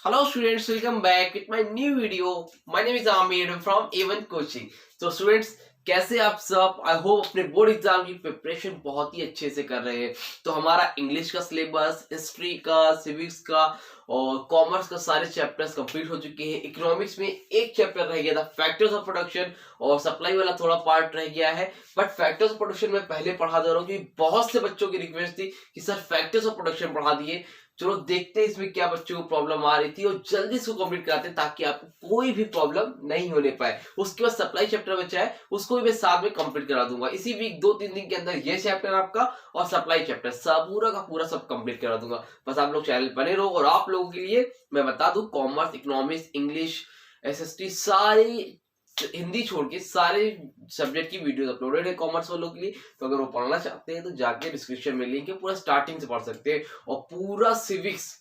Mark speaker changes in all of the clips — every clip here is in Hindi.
Speaker 1: Hello students, welcome back with my new video. My name is Amir from A1 Coaching. तो स्टूडेंट्स कैसे आप सब, आई होप अपने बोर्ड एग्जाम की प्रिपरेशन बहुत ही अच्छे से कर रहे हैं। तो हमारा इंग्लिश का सिलेबस, हिस्ट्री का, सिविक्स का और कॉमर्स का सारे चैप्टर्स कंप्लीट हो चुके हैं। इकोनॉमिक्स में एक चैप्टर रह गया था, फैक्टर्स ऑफ प्रोडक्शन, और सप्लाई वाला थोड़ा पार्ट रह गया है। बट फैक्टर्स ऑफ प्रोडक्शन में पहले पढ़ा दे रहा हूँ क्योंकि बहुत से बच्चों की रिक्वेस्ट थी कि सर फैक्टर्स ऑफ प्रोडक्शन पढ़ा दिए। चलो देखते हैं इसमें क्या बच्चों को प्रॉब्लम आ रही थी और जल्दी इसको कंप्लीट कराते हैं ताकि आपको कोई भी प्रॉब्लम नहीं होने पाए। उसके बाद सप्लाई चैप्टर बचा है, उसको भी मैं साथ में कंप्लीट करा दूंगा। इसी वीक 2-3 दिन के अंदर ये चैप्टर आपका और सप्लाई चैप्टर सब पूरा का पूरा सब कंप्लीट करा दूंगा। बस आप लोग चैनल बने रहो। और आप लोगों के लिए मैं बता दूं, कॉमर्स, इकोनॉमिक्स, इंग्लिश, एसएसटी सारी हिंदी छोड़ के सारे सब्जेक्ट की वीडियोस अपलोडेड है कॉमर्स वालों के लिए। तो अगर वो पढ़ना चाहते हैं तो जाके डिस्क्रिप्शन में लिंक है, पूरा स्टार्टिंग से पढ़ सकते हैं। और पूरा सिविक्स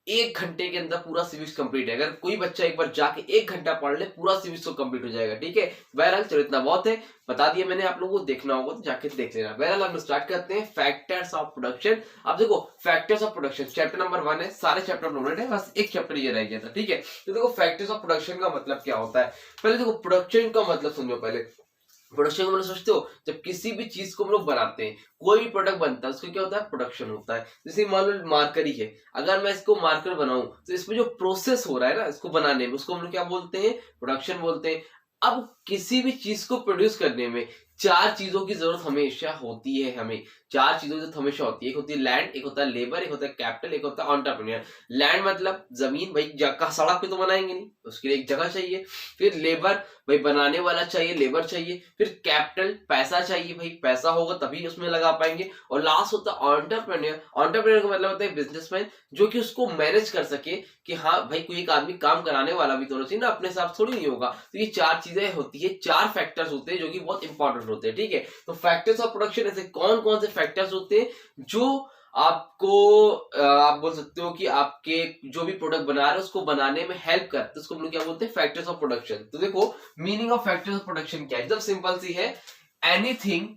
Speaker 1: 1 घंटे के अंदर पूरा सिविक्स कंप्लीट है। अगर कोई बच्चा एक बार जाके 1 घंटा पढ़ ले, पूरा सिविक्स तो कंप्लीट हो जाएगा। ठीक है, बहरहाल चलो इतना बहुत है, बता दिया मैंने। आप लोगों को देखना होगा तो जाके देख लेना। बहरहाल हम स्टार्ट करते हैं फैक्टर्स ऑफ प्रोडक्शन। अब देखो factors of production chapter number 1 है, सारे चैप्टर अपलोडेड है, बस एक चैप्टर ये रह गया था। ठीक है, तो देखो फैक्टर्स ऑफ प्रोडक्शन का मतलब क्या होता है। पहले देखो प्रोडक्शन का मतलब समझो। पहले प्रोडक्शन का मतलब सोचते हो, जब किसी भी चीज को हम लोग बनाते हैं, कोई भी प्रोडक्ट बनता है, उसको क्या होता है, प्रोडक्शन होता है। जैसे मान लो मार्कर ही है, अगर मैं इसको मार्कर बनाऊं तो इसमें जो प्रोसेस हो रहा है ना इसको बनाने में, उसको हम लोग क्या बोलते हैं, प्रोडक्शन बोलते हैं। अब किसी भी चीज को प्रोड्यूस करने में 4 चीजों की जरूरत हमेशा होती है। हमें 4 चीजों की जरूरत हमेशा होती है। एक होती है लैंड, एक होता है लेबर, एक होता है कैपिटल, एक होता है एंटरप्रेन्योर। लैंड मतलब जमीन, भाई जगह सड़क पे तो बनाएंगे नहीं, उसके लिए एक जगह चाहिए। फिर लेबर, भाई बनाने वाला चाहिए, लेबर चाहिए। फिर कैपिटल, पैसा चाहिए, भाई पैसा होगा तभी उसमें लगा पाएंगे। और लास्ट होता है एंटरप्रेन्योर। एंटरप्रेन्योर का मतलब होता है बिजनेसमैन, जो कि उसको मैनेज कर सके कि हाँ भाई कोई एक आदमी काम कराने वाला भी तो होना चाहिए ना, अपने हिसाब थोड़ी नहीं होगा। तो ये 4 चीजें होती है, 4 फैक्टर्स होते हैं जो कि बहुत इंपॉर्टेंट होते हैं। ठीक है, तो फैक्टर्स ऑफ प्रोडक्शन ऐसे कौन कौन से फैक्टर्स होते हैं जो आपको आप बोल सकते हो कि आपके जो भी प्रोडक्ट बना रहे हैं उसको बनाने में हेल्प करते हैं, उसको हम लोग क्या बोलते हैं, फैक्टर्स ऑफ प्रोडक्शन। तो देखो meaning of factors of production क्या है, एकदम सिंपल सी है। Anything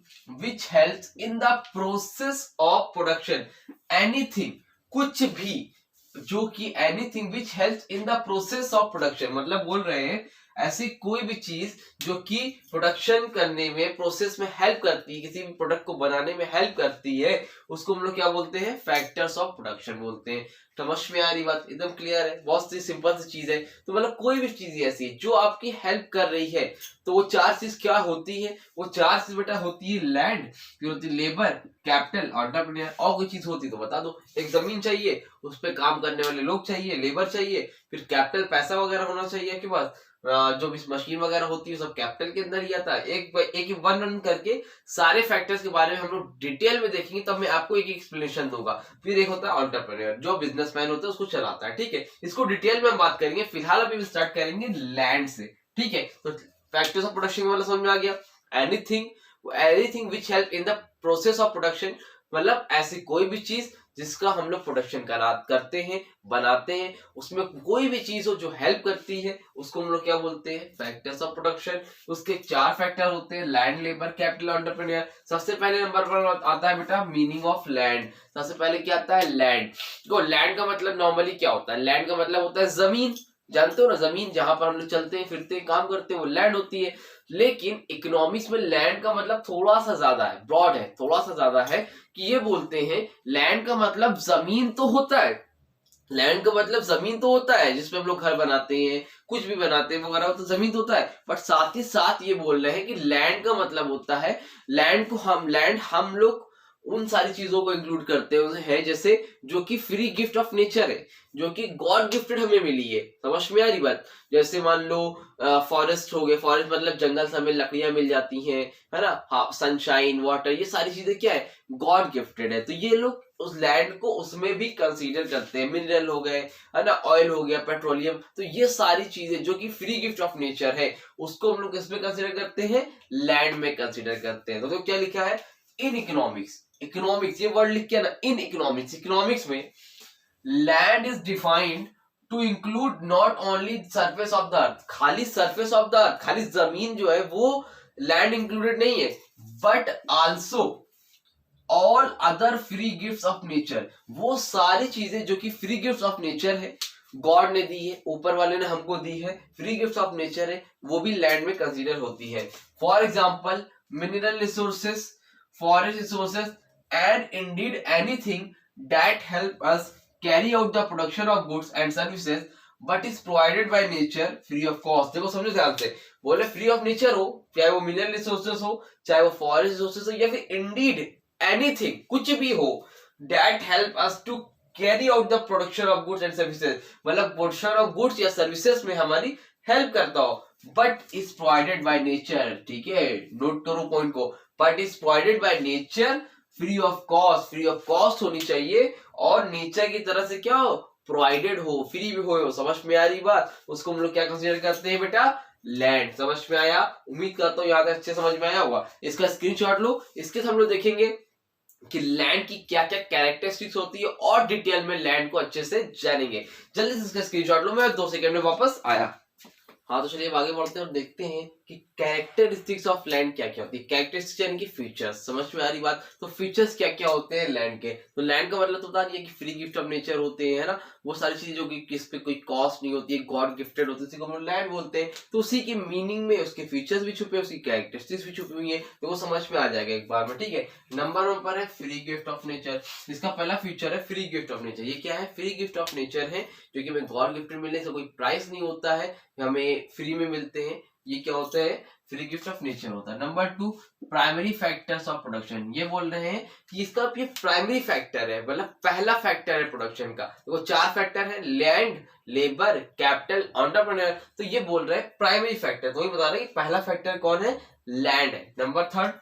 Speaker 1: which helps in the process of production. Anything, कुछ भी, जो कि anything which helps in the process of production, मतलब बोल रहे हैं ऐसी कोई भी चीज जो कि प्रोडक्शन करने में, प्रोसेस में हेल्प करती है, किसी भी प्रोडक्ट को बनाने में हेल्प करती है, उसको हम लोग क्या बोलते हैं, फैक्टर्स ऑफ प्रोडक्शन बोलते हैं। समझ में आ रही बात, एकदम क्लियर है, बहुत सी सिंपल सी चीज है। तो मतलब कोई भी चीज ऐसी है जो आपकी हेल्प कर रही है, तो वो 4 चीज क्या होती है, वो 4 चीज बेटा होती है लैंड, फिर होती है लेबर, कैपिटल, एंटरप्रेन्योर। और कोई चीज होती तो बता दो। एक जमीन चाहिए, उस पर काम करने वाले लोग चाहिए, लेबर चाहिए, फिर कैपिटल पैसा वगैरह होना चाहिए आपके पास। जो भी मशीन वगैरह होती है सब कैपिटल के अंदर ही आता है। एक वन वन करके सारे फैक्टर्स के बारे में हम लोग डिटेल में देखेंगे, तब मैं आपको एक एक्सप्लेनेशन दूंगा। फिर एक होता है एंटरप्रेन्योर, जो बिजनेसमैन होता है उसको चलाता है। ठीक है, इसको डिटेल में हम बात करेंगे। फिलहाल अभी स्टार्ट करेंगे लैंड से। ठीक है, तो फैक्टर्स ऑफ प्रोडक्शन वाला समझ में आ गया। Anything which help in the process of production, मतलब ऐसी कोई भी चीज जिसका हम लोग प्रोडक्शन करते हैं, बनाते हैं, उसमें कोई भी चीज हो जो हेल्प करती है, उसको हम लोग क्या बोलते हैं, फैक्टर्स ऑफ प्रोडक्शन। उसके 4 फैक्टर होते हैं, लैंड, लेबर, कैपिटल, एंटरप्रेन्योर। सबसे पहले नंबर पर आता है बेटा मीनिंग ऑफ लैंड। सबसे पहले क्या आता है, लैंड। तो लैंड का मतलब नॉर्मली क्या होता है, लैंड का मतलब होता है जमीन। जानते हो ना, जमीन जहां पर हम लोग चलते हैं, फिरते हैं, काम करते हैं, वो लैंड होती है। लेकिन इकोनॉमिक्स में लैंड का मतलब थोड़ा सा ज्यादा है, ब्रॉड है, थोड़ा सा ज्यादा है। कि ये बोलते हैं लैंड का मतलब जमीन तो होता है, लैंड का मतलब जमीन तो होता है जिसमें हम लोग घर बनाते हैं, कुछ भी बनाते हैं वगैरह, तो जमीन तो होता है। बट साथ ही साथ ये बोल रहे हैं कि लैंड का मतलब होता है, लैंड हम लोग उन सारी चीजों को इंक्लूड करते हैं जैसे जो कि फ्री गिफ्ट ऑफ नेचर है, जो कि गॉड गिफ्टेड हमें मिली है। समझ में आ रही बात। जैसे मान लो फॉरेस्ट हो गए, फॉरेस्ट मतलब जंगल से हमें लकड़ियां मिल जाती हैं, है ना। हाँ, सनशाइन, वाटर, ये सारी चीजें क्या है, गॉड गिफ्टेड है। तो ये लोग उस लैंड को उसमें भी कंसीडर करते हैं। मिनरल हो गए, है ना, ऑयल हो गया, पेट्रोलियम, तो ये सारी चीजें जो कि फ्री गिफ्ट ऑफ नेचर है, उसको हम लोग किसमें कंसीडर करते हैं, लैंड में कंसीडर करते हैं। तो क्या लिखा है, इन इकोनॉमिक्स, इकोनॉमिक्स ये वर्ड लिख के ना, इन इकोनॉमिक्स, इकोनॉमिक्स में land is defined to include not only surface of the earth. खाली सरफेस ऑफ द अर्थ, खाली जमीन जो है वो लैंड इंक्लूडेड नहीं है, but also all other free gifts of nature. वो सारी चीजें जो कि फ्री गिफ्ट्स ऑफ नेचर है, गॉड ने दी है, ऊपर वाले ने हमको दी है, फ्री गिफ्ट ऑफ नेचर है, वो भी लैंड में कंसीडर होती है। For example mineral resources, forest resources and Indeed anything that help us carry out the production of goods and services but is provided by nature free of cost. देखो समझो ध्यान से, बोले फ्री ऑफ नेचर हो, चाहे वो मिनरल रिसोर्सेस हो, चाहे वो फॉरेस्ट रिसोर्सेस हो, या फिर इंडीड एनीथिंग, कुछ भी हो, that help us to carry out the production of goods and services, मतलब प्रोडक्शन ऑफ गुड्स या सर्विसेज में हमारी हेल्प करता हो, but is provided by nature. ठीक है, नोट करो पॉइंट को, but is provided by nature free of cost. Free of cost होनी चाहिए और नेचर की तरफ से क्या हो, प्रोवाइडेड हो, फ्री भी हो। समझ में आ रही बात? उसको हम लोग क्या कंसीडर करते हैं बेटा, लैंड। समझ में आया? उम्मीद करता हूँ यहाँ तक अच्छे समझ में आया होगा। इसका स्क्रीनशॉट लो, इसके हम लोग देखेंगे कि लैंड की क्या क्या कैरेक्टरिस्टिक्स होती है और डिटेल में लैंड को अच्छे से जानेंगे। जल्दी से इसका स्क्रीनशॉट लो, मैं 2 सेकंड में वापस आया। हाँ तो चलिए आगे बढ़ते हैं और देखते हैं कि कैरेक्टरिस्टिक्स ऑफ लैंड क्या क्या होती है। कैरेक्टरिस्टिक्स यानी कि फीचर्स, समझ में आ रही बात? तो फीचर्स क्या क्या होते हैं लैंड के? तो लैंड का मतलब तो बता दिया कि फ्री गिफ्ट ऑफ नेचर होते हैं, है ना, वो सारी चीजें जो कि किस पे कोई कॉस्ट नहीं होती है, गॉड गिफ्टेड होती है, उसी को हम लोग लैंड बोलते हैं। तो उसी की मीनिंग में उसके फीचर्स भी छुपे, उसकी कैरेक्टरिस्टिक्स भी छुपी हुई है, तो वो समझ में आ जाएगा एक बार में। ठीक है, नंबर 1 पर है फ्री गिफ्ट ऑफ नेचर। इसका पहला फीचर है फ्री गिफ्ट ऑफ नेचर। ये क्या है? फ्री गिफ्ट ऑफ नेचर है, जो कि हमें गॉड गिफ्टेड मिलने से कोई प्राइस नहीं होता है, हमें फ्री में मिलते हैं। ये क्या होता है? फ्री गिफ्ट ऑफ नेचर होता है। Number 2 primary factors of production. ये बोल रहे हैं कि इसका ये प्राइमरी फैक्टर है, मतलब पहला फैक्टर है प्रोडक्शन का। देखो 4 फैक्टर है, लैंड, लेबर, कैपिटल, एंटरप्रेन्योर। तो ये बोल रहे हैं प्राइमरी फैक्टर, तो ये बता रहे हैं कि पहला फैक्टर कौन है? लैंड है। Number 3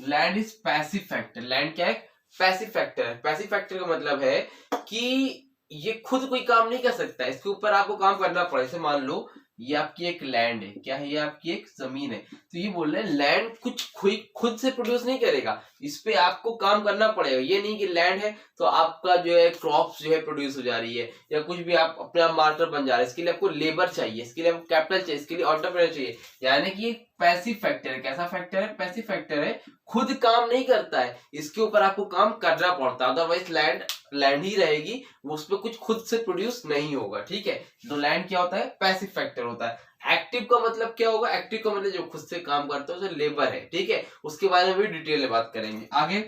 Speaker 1: land is passive factor. Land क्या है? पैसिव फैक्टर है। पैसिव फैक्टर का मतलब है कि ये खुद कोई काम नहीं कर सकता, इसके ऊपर आपको काम करना पड़े। जैसे मान लो ये आपकी एक लैंड है, क्या है? ये आपकी एक जमीन है, तो ये बोल रहे हैं लैंड कुछ खुद से प्रोड्यूस नहीं करेगा, इस पे आपको काम करना पड़ेगा। ये नहीं कि लैंड है तो आपका जो है क्रॉप्स जो है प्रोड्यूस हो जा रही है, या कुछ भी आप अपने आप मार्केट बन जा रहे हैं, इसके लिए आपको लेबर चाहिए, इसके लिए आपको कैपिटल चाहिए, इसके लिए एंटरप्रेन्योर चाहिए। यानी कि एक पैसिव फैक्टर है। कैसा फैक्टर है? पैसिव फैक्टर है, खुद काम नहीं करता है, इसके ऊपर आपको काम करना पड़ता है, अदरवाइज लैंड ही रहेगी, वो उस पर कुछ खुद से प्रोड्यूस नहीं होगा। ठीक है, तो लैंड क्या होता है? पैसिव फैक्टर होता है। एक्टिव का मतलब क्या होगा? एक्टिव का मतलब जो खुद से काम करता है, जो लेबर है। ठीक है, उसके बारे में भी डिटेल में बात करेंगे आगे।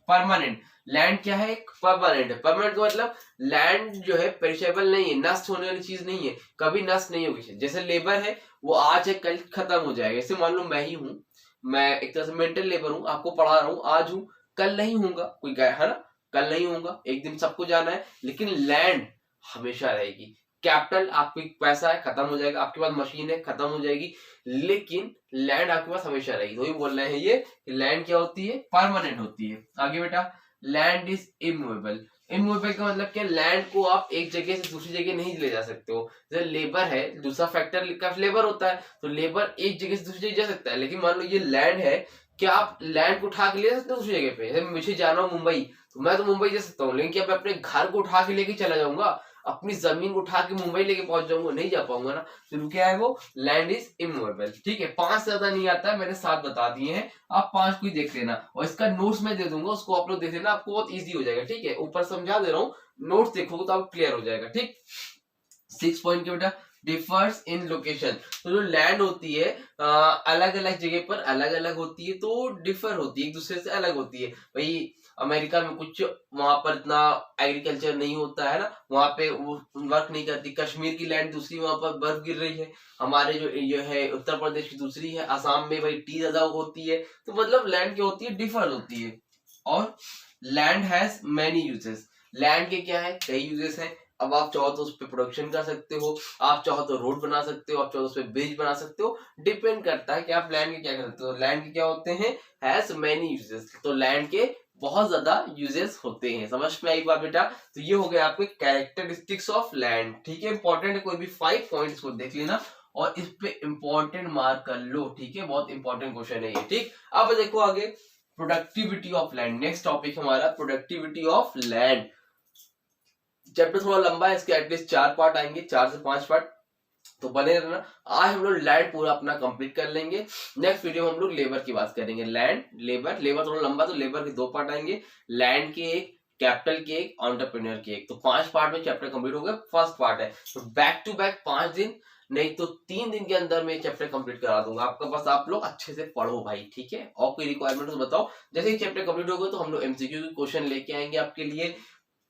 Speaker 1: परमानेंट लैंड क्या है? एक परमानेंट है। परमानेंट का मतलब लैंड जो है पेरिशेबल नहीं है, नष्ट होने वाली चीज नहीं है, कभी नष्ट नहीं होगी। जैसे लेबर है, वो आज है कल खत्म हो जाएगा। जैसे मान लो मैं ही हूँ, मैं एक तरह से मेंटल लेबर हूँ, आपको पढ़ा रहा हूँ, आज हूँ कल नहीं हूँगा, कोई है ना, कल नहीं होगा, एक दिन सबको जाना है। लेकिन लैंड हमेशा रहेगी। कैपिटल आपके पैसा है, खत्म हो जाएगा, आपके पास मशीन है, खत्म हो जाएगी, लेकिन लैंड आपके पास हमेशा रहेगी। तो ये बोल रहे हैं ये लैंड क्या होती है? परमानेंट होती है। आगे बेटा, लैंड इज इमूवेबल। इमूवेबल का मतलब क्या? लैंड को आप एक जगह से दूसरी जगह नहीं ले जा सकते हो। जैसे लेबर है, दूसरा फैक्टर का लेबर होता है, तो लेबर एक जगह से दूसरी जगह जा सकता है, लेकिन मान लो ये लैंड है, क्या आप लैंड को उठा के ले सकते हो दूसरी जगह पे? जैसे मुझे जाना हो मुंबई, तो मैं तो मुंबई जा सकता हूँ, लेकिन क्या मैं अपने घर को उठा के लेके चला जाऊंगा, अपनी जमीन को उठा के मुंबई लेके पहुंच जाऊंगा? नहीं जा पाऊंगा ना। तो क्या है वो? Land is immovable. ठीक है, 5 से ज्यादा नहीं आता है, मैंने 7 बता दिए हैं, आप 5 को ही देख लेना, और इसका नोट्स मैं दे दूंगा, उसको आप लोग देख लेना, आपको बहुत इजी हो जाएगा। ठीक है, ऊपर समझा दे रहा हूँ, नोट्स देखोगे तो आपको क्लियर हो जाएगा। ठीक, 6 पॉइंट के बेटा, डिफर्स इन लोकेशन। तो जो लैंड होती है अलग अलग जगह पर अलग अलग होती है, तो डिफर होती है, एक दूसरे से अलग होती है। भाई अमेरिका में कुछ वहां पर इतना एग्रीकल्चर नहीं होता है ना, वहां पे वो वर्क नहीं करती। कश्मीर की लैंड दूसरी, वहां पर बर्फ गिर रही है। हमारे जो ये है उत्तर प्रदेश की दूसरी है, असम में भाई टी ज्यादा होती है। तो मतलब लैंड क्या होती है? डिफर होती है। और land has many uses. Land के क्या है? कई यूजेस हैं। अब आप चाहो तो उस पर प्रोडक्शन कर सकते हो, आप चाहो तो रोड बना सकते हो, आप चाहो तो उस पर ब्रिज बना सकते हो, डिपेंड करता है कि आप लैंड के क्या कर सकते हो। लैंड के क्या होते हैं? Has many uses. तो लैंड के बहुत ज्यादा यूजेस होते हैं। समझ में आई बात बेटा? तो ये हो गया आपके कैरेक्टरिस्टिक्स ऑफ लैंड। ठीक है, इंपॉर्टेंट है, कोई भी 5 पॉइंट्स को देख लेना और इस पे इंपॉर्टेंट मार्क कर लो। ठीक है, बहुत इंपॉर्टेंट क्वेश्चन है ये। ठीक, अब देखो आगे, productivity of land. Next topic हमारा प्रोडक्टिविटी ऑफ लैंड। चैप्टर थोड़ा लंबा है, इसके एटलीस्ट 4 पार्ट आएंगे, 4 से 5 पार्ट, तो बने रहना। आज हम लोग लैंड पूरा अपना कंप्लीट कर लेंगे। नेक्स्ट वीडियो में हम लोग लेबर की बात करेंगे। लैंड, लेबर, लेबर थोड़ा लंबा, तो लेबर के 2 पार्ट आएंगे। लैंड के एक कैपिटल की एक, एंटरप्रेन्योर की एक। तो 5 पार्ट में चैप्टर कंप्लीट हो गया। फर्स्ट पार्ट है, तो बैक टू बैक 5 दिन नहीं तो 3 दिन के अंदर में चैप्टर कंप्लीट करा दूंगा आपका। बस आप लोग अच्छे से पढ़ो भाई, ठीक है। और कोई रिक्वायरमेंट तो बताओ। जैसे ही चैप्टर कंप्लीट हो गए तो हम लोग एमसीक्यू के क्वेश्चन लेके आएंगे आपके लिए,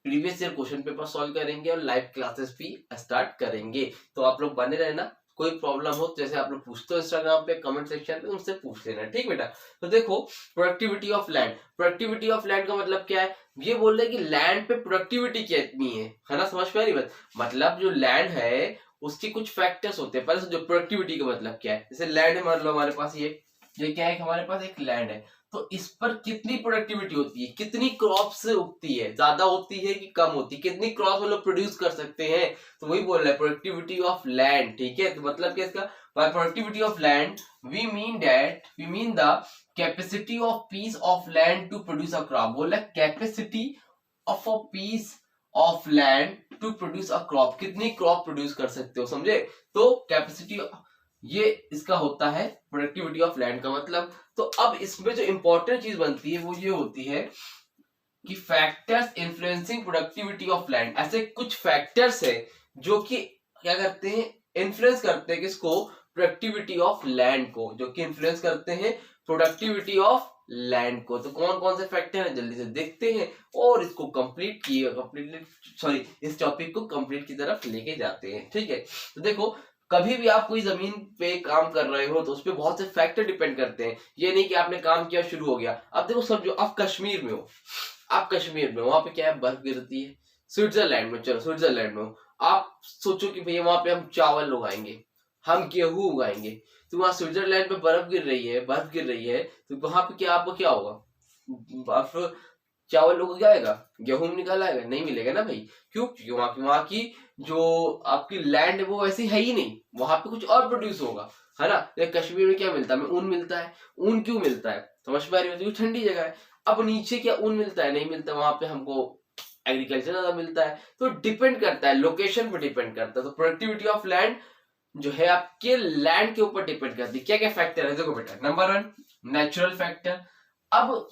Speaker 1: previous year question paper solve करेंगे और लाइव क्लासेस भी स्टार्ट करेंगे। तो आप लोग बने रहना। कोई प्रॉब्लम हो जैसे आप लोग पूछते हो इंस्टाग्राम पे कमेंट सेक्शन पे, उनसे पूछ लेना, ठीक बेटा। तो देखो, productivity of land. Productivity of land का मतलब क्या है? ये बोल रहे हैं कि लैंड पे प्रोडक्टिविटी कितनी है ना। समझ में आ रही बात? मतलब जो लैंड है उसकी कुछ फैक्टर्स होते हैं। पहले जो प्रोडक्टिविटी का मतलब क्या है, जैसे लैंड है मान लो हमारे पास, ये क्या है, हमारे पास एक लैंड है, तो इस पर कितनी प्रोडक्टिविटी होती है, कितनी क्रॉप्स उगती है, ज्यादा होती है कि कम होती है, कितनी क्रॉप्स हम लोग प्रोड्यूस कर सकते हैं। तो वही बोल रहा है प्रोडक्टिविटी ऑफ लैंड, ठीक है। तो मतलब क्या इसका, by productivity of land we mean the capacity of piece of land to produce a crop. बोला capacity of a piece of land to produce a crop, कितनी क्रॉप प्रोड्यूस कर सकते हो, समझे। तो कैपेसिटी, ये इसका होता है प्रोडक्टिविटी ऑफ लैंड का मतलब। तो अब इसमें जो इंपॉर्टेंट चीज बनती है वो ये होती है कि factors influencing productivity of land. ऐसे कुछ फैक्टर्स है जो कि क्या करते हैं, इन्फ्लुएंस करते हैं किसको, प्रोडक्टिविटी ऑफ लैंड को, जो कि इन्फ्लुएंस करते हैं प्रोडक्टिविटी ऑफ लैंड को। तो कौन कौन से फैक्टर हैं जल्दी से देखते हैं और इसको इस टॉपिक को कंप्लीट की तरफ लेके जाते हैं, ठीक है। तो देखो, कभी भी आप कोई जमीन पे काम कर रहे हो तो उस पर बहुत से फैक्टर डिपेंड करते हैं। ये नहीं कि आपने काम किया शुरू हो गया। अब देखो, समझो आप कश्मीर में हो, वहां पे क्या है, बर्फ गिरती है। स्विट्जरलैंड में, चलो स्विट्जरलैंड में हो, आप सोचो कि भैया वहां पे हम चावल उगाएंगे, हम गेहूं उगाएंगे। तो वहां स्विट्जरलैंड पे बर्फ गिर रही है, तो वहां पे क्या आपको क्या होगा, बर्फ, चावल उग जाएगा, गेहूं निकल आएगा, नहीं मिलेगा ना भाई। क्यों? क्योंकि वहां की जो आपकी लैंड है वो ऐसी है ही नहीं, वहां पे कुछ और प्रोड्यूस होगा, है ना। कश्मीर में क्या मिलता है, ऊन मिलता है। ऊन क्यों मिलता है, समझ में आ रही है, ठंडी जगह है। अब नीचे क्या ऊन मिलता है, नहीं मिलता, वहां पे हमको एग्रीकल्चर ज्यादा मिलता है। तो डिपेंड करता है, लोकेशन पे डिपेंड करता है। तो प्रोडक्टिविटी ऑफ लैंड जो है आपके लैंड के ऊपर डिपेंड करती है। क्या क्या फैक्टर है देखो बेटा। Number 1, natural factor. अब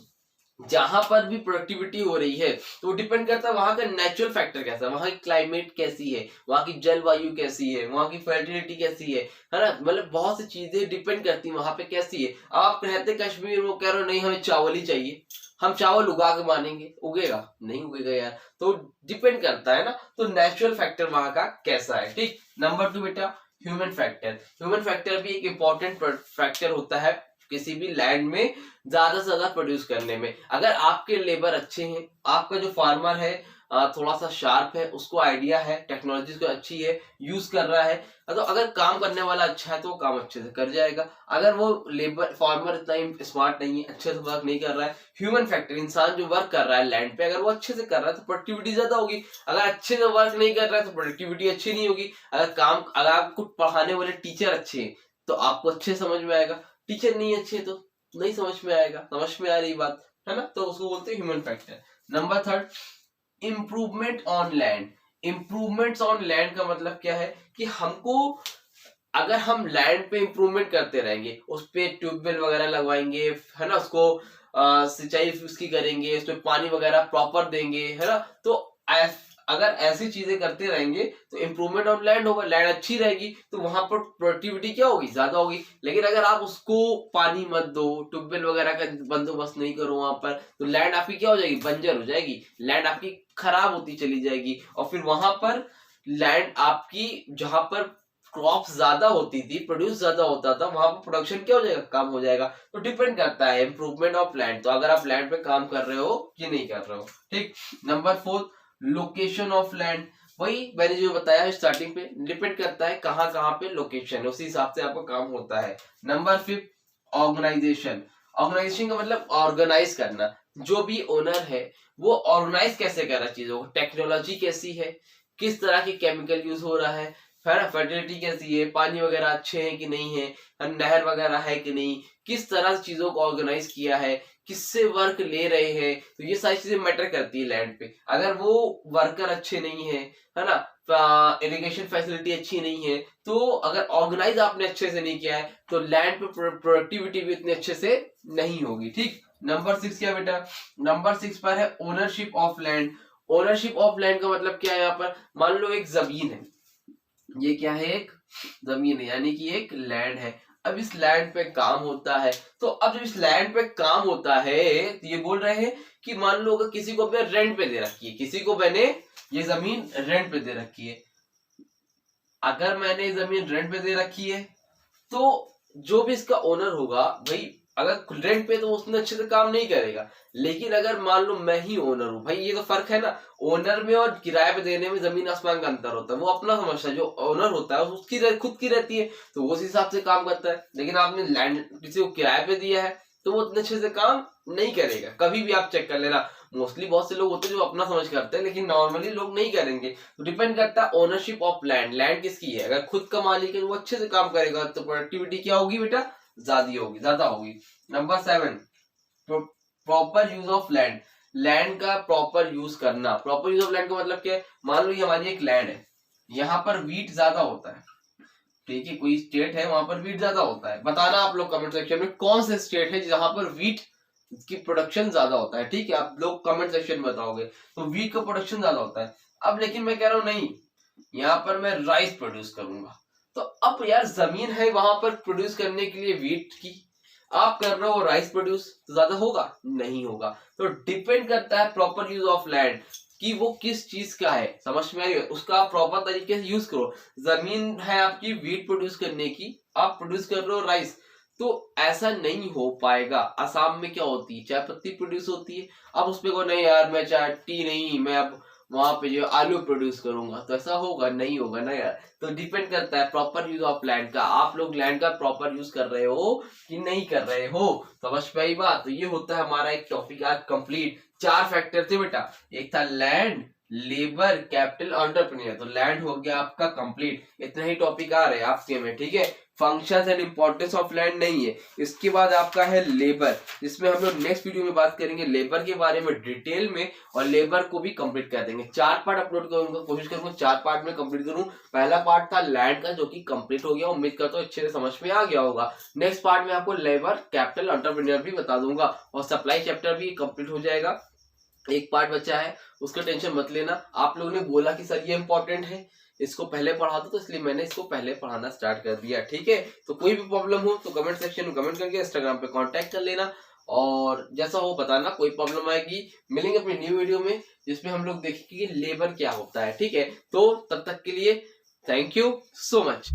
Speaker 1: जहां पर भी प्रोडक्टिविटी हो रही है तो डिपेंड करता है वहां का नेचुरल फैक्टर कैसा है, वहां की क्लाइमेट कैसी है, वहां की जलवायु कैसी है, वहां की फर्टिलिटी कैसी है ना। मतलब बहुत सी चीजें डिपेंड करती है वहां पे कैसी है। अब आप रहते कश्मीर में, कह रहे हो नहीं हमें चावल ही चाहिए, हम चावल उगा के मानेंगे, उगेगा नहीं उगेगा यार। तो डिपेंड करता है ना। तो नेचुरल फैक्टर वहां का कैसा है, ठीक। नंबर 2 बेटा, ह्यूमन फैक्टर। ह्यूमन फैक्टर भी एक इंपॉर्टेंट फैक्टर होता है किसी भी लैंड में ज्यादा से ज्यादा प्रोड्यूस करने में। अगर आपके लेबर अच्छे हैं, आपका जो फार्मर है थोड़ा सा शार्प है, उसको आइडिया है, टेक्नोलॉजी को अच्छी है, यूज कर रहा है, तो अगर काम करने वाला अच्छा है तो वो काम अच्छे से कर जाएगा। अगर वो लेबर फार्मर इतना स्मार्ट नहीं है, अच्छे से वर्क नहीं कर रहा है, ह्यूमन फैक्टर, इंसान जो वर्क कर रहा है लैंड पे, अगर वो अच्छे से कर रहा है तो प्रोडक्टिविटी ज्यादा होगी। अगर अच्छे से वर्क नहीं कर रहा है तो प्रोडक्टिविटी अच्छी नहीं होगी। अगर आपको पढ़ाने वाले टीचर अच्छे हैं तो आपको अच्छे समझ में आएगा, टीचर नहीं अच्छे तो नहीं समझ में आएगा। समझ में आ रही बात है ना। तो उसको बोलते हैं human factor. Number 3, improvement on land. Improvements on land का मतलब क्या है कि हमको, अगर हम लैंड पे इंप्रूवमेंट करते रहेंगे, उस पे ट्यूबवेल वगैरह लगवाएंगे, है ना, उसको सिंचाई उसकी करेंगे, उस पे पानी वगैरह प्रॉपर देंगे, है ना। तो अगर ऐसी चीजें करते रहेंगे तो इंप्रूवमेंट ऑफ लैंड होगा, लैंड अच्छी रहेगी तो वहां पर प्रोडक्टिविटी क्या होगी, ज्यादा होगी। लेकिन अगर आप उसको पानी मत दो, ट्यूबवेल वगैरह का बंदोबस्त नहीं करो वहां पर, तो लैंड आपकी क्या हो जाएगी, बंजर हो जाएगी, लैंड आपकी खराब होती चली जाएगी। और फिर वहां पर लैंड आपकी, जहां पर क्रॉप्स ज्यादा होती थी, प्रोड्यूस ज्यादा होता था, वहां पर प्रोडक्शन क्या हो जाएगा, कम हो जाएगा। तो डिपेंड करता है इंप्रूवमेंट ऑफ लैंड, तो अगर आप लैंड पे काम कर रहे हो कि नहीं कर रहे हो, ठीक। Number 4, location of land. वही मैंने जो बताया स्टार्टिंग पे, डिपेंड करता है कहाँ कहाँ पे लोकेशन है, उसी हिसाब से आपका काम होता है। Number 5, organisation. ऑर्गेनाइजेशन का मतलब ऑर्गेनाइज करना। जो भी ओनर है वो ऑर्गेनाइज कैसे कर रहा है चीजों को, टेक्नोलॉजी कैसी है, किस तरह की केमिकल यूज हो रहा है ना, फर्टिलिटी कैसी है, पानी वगैरह अच्छे हैं कि नहीं है, नहर वगैरह है कि नहीं, किस तरह से चीजों को ऑर्गेनाइज किया है, किससे वर्क ले रहे हैं। तो ये सारी चीजें मैटर करती है लैंड पे। अगर वो वर्कर अच्छे नहीं है ना, इरिगेशन फैसिलिटी अच्छी नहीं है, तो अगर ऑर्गेनाइज आपने अच्छे से नहीं किया है तो लैंड पे प्रोडक्टिविटी भी इतने अच्छे से नहीं होगी, ठीक। नंबर 6 क्या बेटा, नंबर 6 पर है ownership of land. Ownership of land का मतलब क्या है, यहाँ पर मान लो एक जमीन है, ये क्या है, एक जमीन है यानी कि एक लैंड है। अब इस लैंड पे काम होता है, तो अब जब इस लैंड पे काम होता है तो ये बोल रहे हैं कि मान लो अगर किसी को मैंने रेंट पे दे रखी है, किसी को मैंने ये जमीन रेंट पे दे रखी है, अगर मैंने जमीन रेंट पे दे रखी है तो जो भी इसका ओनर होगा भाई, अगर रेंट पे तो उसने अच्छे से काम नहीं करेगा, लेकिन अगर मान लो मैं ही ओनर हूं भाई, ये तो फर्क है ना, ओनर में और किराए पे देने में जमीन आसमान का अंतर होता है। वो अपना समझता है, जो ओनर होता है उसकी खुद की रहती है तो वो उस हिसाब से काम करता है, लेकिन आपने लैंड किसी को किराए पे दिया है तो वो उतने अच्छे से काम नहीं करेगा। कभी भी आप चेक कर लेना, मोस्टली बहुत से लोग होते हैं जो अपना समझ करते हैं, लेकिन नॉर्मली लोग नहीं करेंगे। तो डिपेंड करता है ओनरशिप ऑफ लैंड, लैंड किसकी है। अगर खुद का मालिक है वो अच्छे से काम करेगा तो प्रोडक्टिविटी क्या होगी बेटा, ज्यादा होगी। Number 7, proper use of land. Land का प्रॉपर यूज करना। प्रॉपर यूज ऑफ लैंड का मतलब क्या है, मान लो ये हमारी एक लैंड है, यहाँ पर वीट ज्यादा होता है, ठीक है, कोई स्टेट है वहां पर वीट ज्यादा होता है, बताना आप लोग कमेंट सेक्शन में कौन सा स्टेट है जहां पर वीट की प्रोडक्शन ज्यादा होता है, ठीक है, आप लोग कमेंट सेक्शन में बताओगे, तो वीट का प्रोडक्शन ज्यादा होता है। अब लेकिन मैं कह रहा हूं नहीं, यहाँ पर मैं राइस प्रोड्यूस करूंगा, तो अब यार जमीन है वहां पर प्रोड्यूस करने के लिए वीट की, आप कर रहे हो राइस प्रोड्यूस, तो ज्यादा होगा, नहीं होगा। तो डिपेंड करता है प्रॉपर यूज ऑफ लैंड कि वो किस चीज का है, समझ में आई, उसका आप प्रॉपर तरीके से यूज करो। जमीन है आपकी वीट प्रोड्यूस करने की, आप प्रोड्यूस कर रहे हो राइस, तो ऐसा नहीं हो पाएगा। असम में क्या होती है, चाय पत्ती प्रोड्यूस होती है, अब उस पे को नहीं यार मैं चाय टी नहीं, मैं अब वहां पे जो आलू प्रोड्यूस करूंगा, तो ऐसा होगा, नहीं होगा ना यार। तो डिपेंड करता है प्रॉपर यूज ऑफ लैंड का, आप लोग लैंड का प्रॉपर यूज कर रहे हो कि नहीं कर रहे हो, समझ पाई बात। तो ये होता है हमारा एक टॉपिक आज कंप्लीट। 4 फैक्टर थे बेटा, एक था लैंड, लेबर, कैपिटल, एंटरप्रेन्योर। तो लैंड हो गया आपका कंप्लीट, इतना ही टॉपिक आ रहे हैं आपके में, ठीक है। Functions and importance of land नहीं है। इसके बाद आपका है लेबर, जिसमें हम लोग नेक्स्ट वीडियो में बात करेंगे लेबर के बारे में डिटेल में, और लेबर को भी कंप्लीट कर देंगे। 4 पार्ट अपलोड करूंगा, कोशिश करूंगा 4 पार्ट में कंप्लीट करूं। पहला पार्ट था लैंड का जो कि कंप्लीट हो गया, उम्मीद करता हूं अच्छे से समझ में आ गया होगा। नेक्स्ट पार्ट में आपको लेबर, कैपिटल, एंटरप्रेन्योर भी बता दूंगा, और सप्लाई चैप्टर भी कंप्लीट हो जाएगा। एक पार्ट बचा है, उसका टेंशन मत लेना। आप लोगों ने बोला कि सर ये इंपॉर्टेंट है, इसको पहले पढ़ा दो, तो इसलिए मैंने इसको पहले पढ़ाना स्टार्ट कर दिया, ठीक है। तो कोई भी प्रॉब्लम हो तो कमेंट सेक्शन में कमेंट करके इंस्टाग्राम पे कांटेक्ट कर लेना, और जैसा हो बताना, कोई प्रॉब्लम आएगी। मिलेंगे अपनी न्यू वीडियो में जिसमें हम लोग देखेंगे कि लेबर क्या होता है, ठीक है। तो तब तक के लिए थैंक यू सो मच।